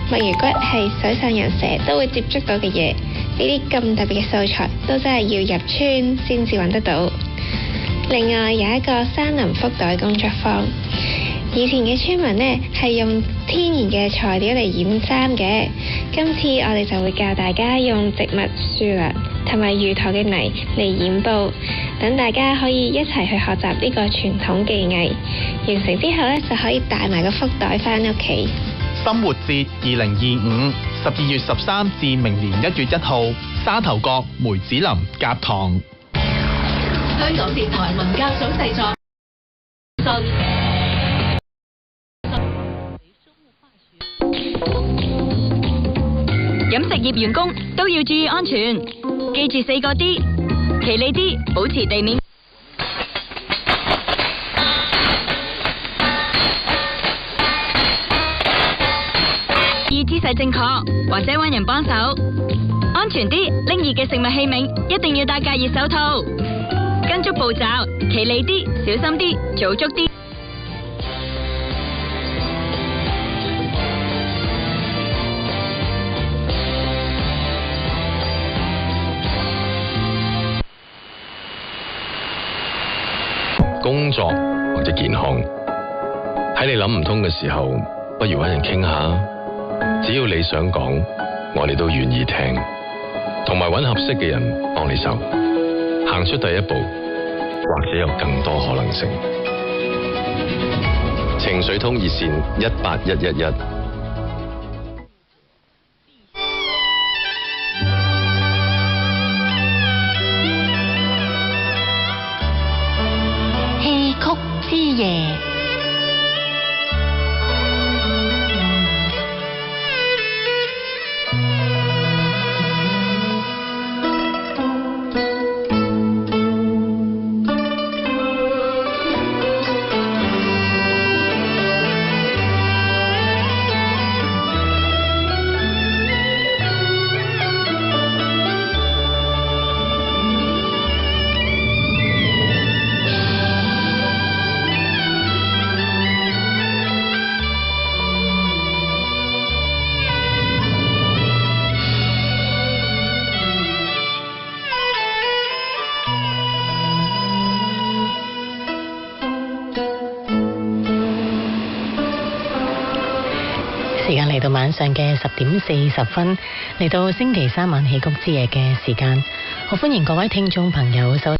墨魚骨係水上人成日都會接觸到嘅嘢，呢啲咁特別嘅素材都真係要入村先至揾得到。另外有一個山林福袋工作坊，以前嘅村民呢係用天然嘅材料嚟染衫嘅，今次我哋就會教大家用植物、樹梁同埋魚塘嘅泥嚟染布，等大家可以一齊去學習呢個傳統技藝。完成之後呢，就可以帶埋個福袋返屋企。生活節2025 12月13至明年1月1號，沙頭角梅子林甲塘。香港電台文教組製作。飲食業員工都要注意安全，記住4個D，企理啲，保持地面。姿勢正確，或者揾人幫手。安全啲，拎熱嘅食物器皿一定要戴隔熱手套。跟足步驟，企理啲，小心啲，做足啲。工作或者健康，喺你諗唔通嘅時候，不如揾人傾下。只要你想講，我哋都願意聽，同埋揾合適嘅人幫你手，行出第一步，或者有更多可能性。情緒通熱線18111。戲曲之夜。時間嚟到晚上嘅10點40分，嚟到星期三晚戲曲之夜嘅時間，好歡迎各位聽眾朋友收